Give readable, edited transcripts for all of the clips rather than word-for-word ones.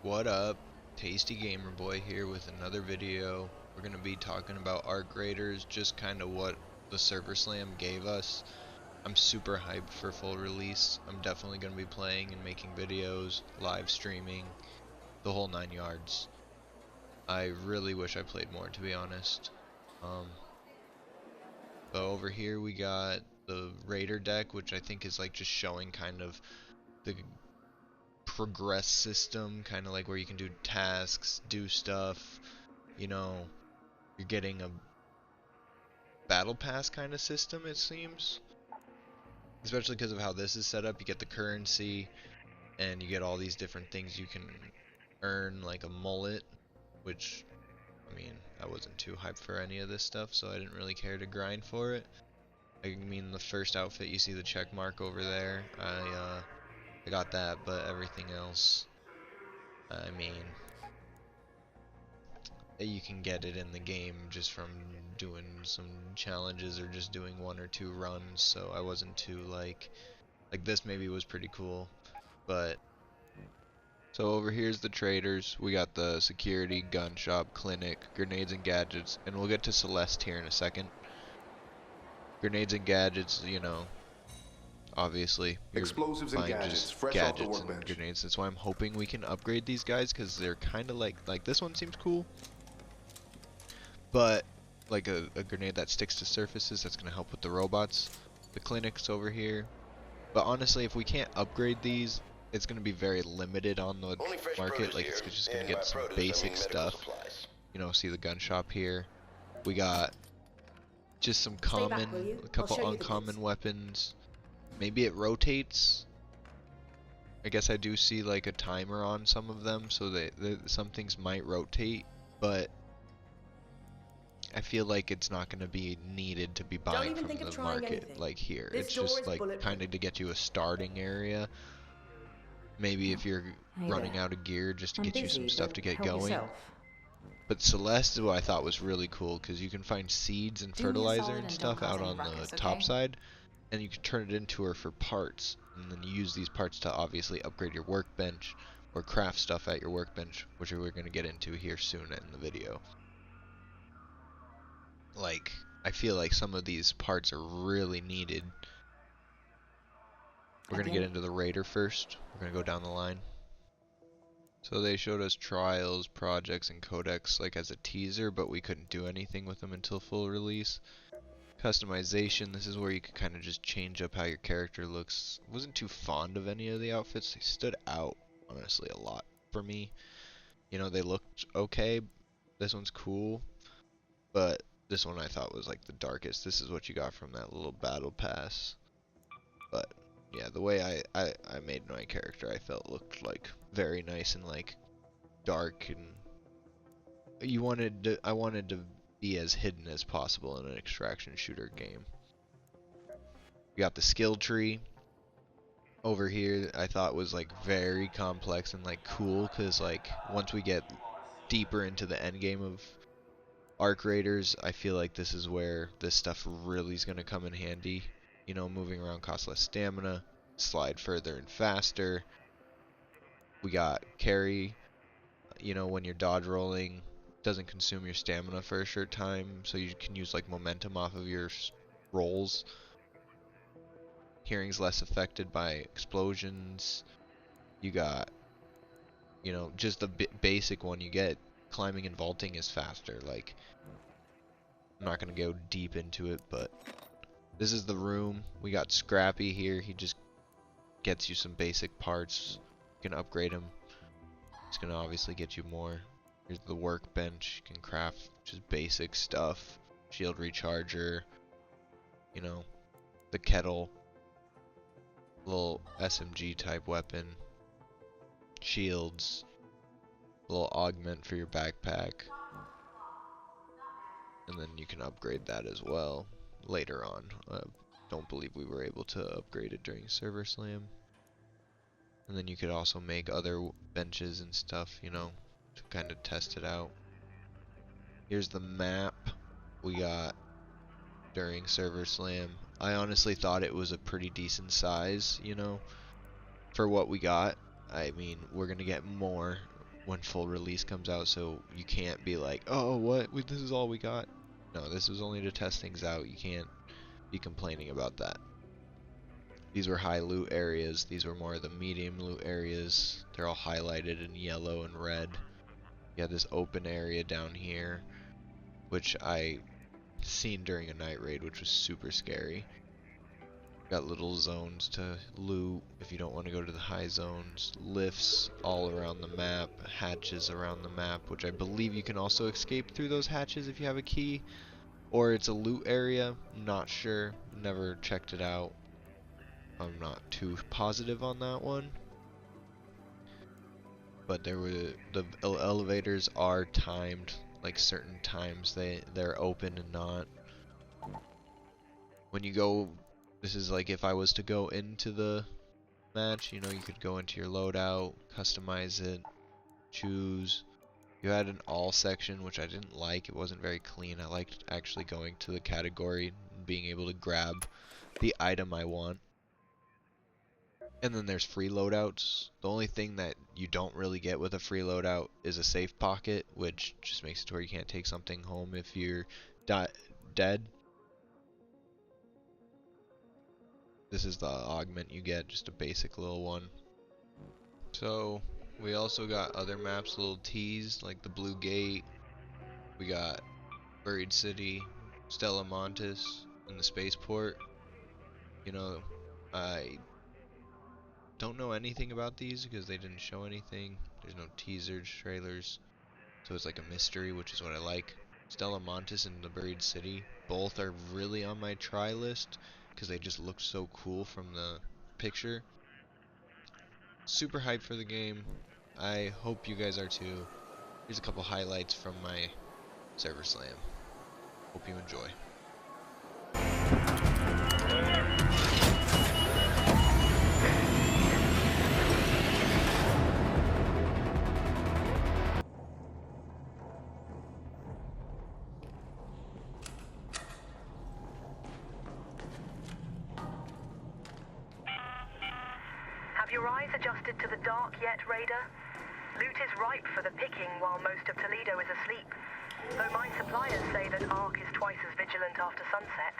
What up? Tasty Gamer Boy here with another video. We're going to be talking about ArcRaiders, just kind of what the Server Slam gave us. I'm super hyped for full release. I'm definitely going to be playing and making videos, live streaming, the whole 9 yards. I really wish I played more, to be honest. So over here we got the Raider deck, which I think is like just showing kind of the progress system, kind of like where you can do tasks, do stuff, you know, you're getting a battle pass kind of system, it seems. Especially because of how this is set up, you get the currency, and you get all these different things you can earn, like a mullet, which, I mean, I wasn't too hyped for any of this stuff, so I didn't really care to grind for it. I mean, the first outfit, you see the check mark over there, I got that, but everything else, I mean, you can get it in the game just from doing some challenges or just doing 1 or 2 runs, so I wasn't too like this maybe was pretty cool. But so over here's the traders. We got the security, gun shop, clinic, grenades and gadgets, and we'll get to Celeste here in a second. Grenades and gadgets, you know, obviously you're Explosives and buying gadgets, just fresh off the gadgets and workbench. grenades. That's why I'm hoping we can upgrade these guys, because they're kind of like this one seems cool. But like a grenade that sticks to surfaces, that's going to help with the robots. The clinic's over here. But honestly, if we can't upgrade these, it's going to be very limited on the market. Like, it's just going to get some basic stuff. You know, see the gun shop here. We got just some common, a couple uncommon weapons. Maybe it rotates. I guess I do see like a timer on some of them, so some things might rotate, but I feel like it's not going to be needed to be buying from the market like here. It's just like kind of to get you a starting area. Maybe if you're running out of gear, just to get you some stuff to get going. But Celeste is what I thought was really cool, because you can find seeds and fertilizer and stuff out on the top side, and you can turn it into her for parts, and then you use these parts to obviously upgrade your workbench or craft stuff at your workbench, which we're going to get into here soon in the video. Like, I feel like some of these parts are really needed. We're going to get into the Raider first. We're going to go down the line. So they showed us trials, projects, and codecs like as a teaser, but we couldn't do anything with them until full release. Customization, this is where you can kind of just change up how your character looks. Wasn't too fond of any of the outfits. They stood out, honestly, a lot for me. You know, they looked okay. This one's cool, but this one I thought was like the darkest. This is what you got from that little battle pass. But yeah, the way I made my character, I felt looked like very nice and like dark, and I wanted to be as hidden as possible in an extraction shooter game. We got the skill tree over here. I thought was like very complex and like cool, because like once we get deeper into the end game of ArcRaiders, I feel like this is where this stuff really is going to come in handy. You know, moving around costs less stamina, slide further and faster. We got carry, you know, when you're dodge rolling, doesn't consume your stamina for a short time, so you can use like momentum off of your rolls. Hearing's less affected by explosions. You got, you know, just the basic one you get. Climbing and vaulting is faster. Like, I'm not going to go deep into it, but this is the room. We got Scrappy here. He just gets you some basic parts. You can upgrade him. He's going to obviously get you more. Here's the workbench. You can craft just basic stuff. Shield recharger. You know, the kettle. Little SMG type weapon. Shields. Little augment for your backpack. And then you can upgrade that as well later on. Don't believe we were able to upgrade it during Server Slam. And then you could also make other benches and stuff, you know, to kind of test it out. Here's the map we got during Server Slam. I honestly thought it was a pretty decent size, you know, for what we got. I mean, we're gonna get more when full release comes out, so you can't be like, oh, what? This is all we got. No, this was only to test things out. You can't be complaining about that. These were high loot areas. These were more of the medium loot areas. They're all highlighted in yellow and red. You had this open area down here, which I seen during a night raid, which was super scary. Got little zones to loot if you don't want to go to the high zones. Lifts all around the map. Hatches around the map, which I believe you can also escape through those hatches if you have a key. Or it's a loot area. Not sure. Never checked it out. I'm not too positive on that one. But there were the elevators are timed, like certain times they're open and not. When you go, this is like if I was to go into the match, you know, you could go into your loadout, customize it, choose. You had an all section, which I didn't like. It wasn't very clean. I liked actually going to the category and being able to grab the item I want. And then there's free loadouts. The only thing that you don't really get with a free loadout is a safe pocket, which just makes it to where you can't take something home if you're dead. This is the augment you get, just a basic little one. So we also got other maps, little teas like the Blue Gate. We got Buried City, Stella Montis, and the Spaceport. You know, I don't know anything about these because they didn't show anything. There's no teasers, trailers, so it's like a mystery, which is what I like. Stella Montis and the Buried City, both are really on my try list because they just look so cool from the picture. Super hyped for the game. I hope you guys are too. Here's a couple highlights from my server slam. Hope you enjoy. Have your eyes adjusted to the dark yet, Raider? Loot is ripe for the picking while most of Toledo is asleep. Though my suppliers say that Arc is twice as vigilant after sunset.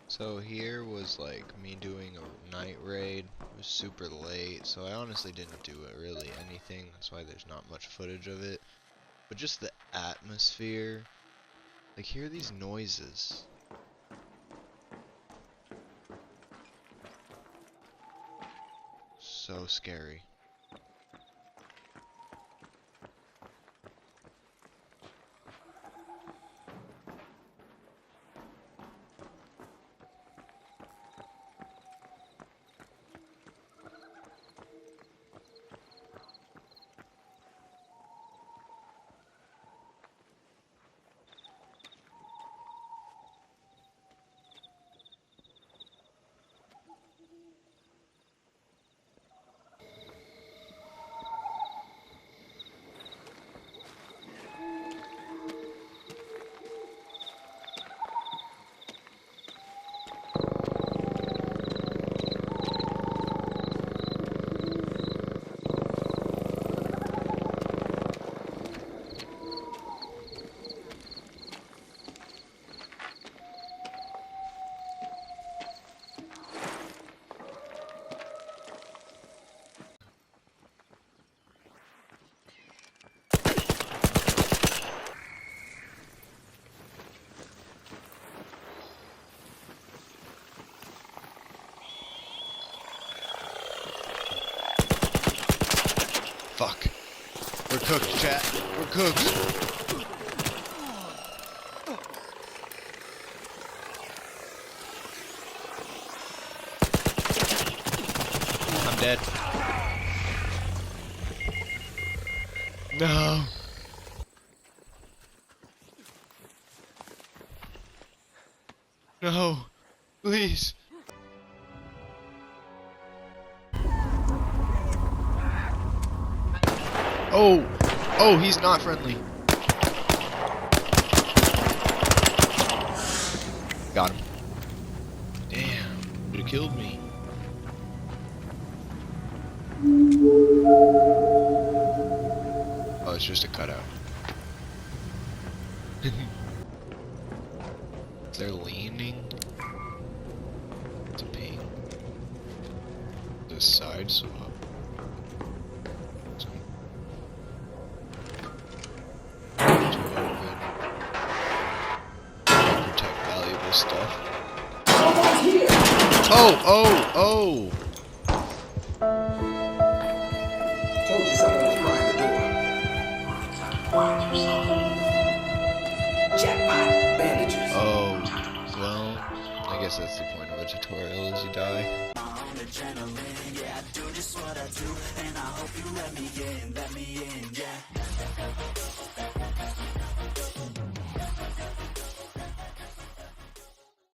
So here was like me doing a night raid. It was super late, so I honestly didn't do really anything. That's why there's not much footage of it. But just the atmosphere. Like, hear these noises. So scary. Fuck. We're cooked, chat. We're cooked. I'm dead. No. No. Please. Oh! Oh, he's not friendly. Got him. Damn. Could have killed me. it's just a cutout. They're leaning to ping the side swap. Protect valuable stuff. Oh! Told you someone was behind the door. Jackpot. Bandages. Oh, well, I guess that's the point of a tutorial, is you die. Yeah, I do just what I do, and I hope you let me in, yeah.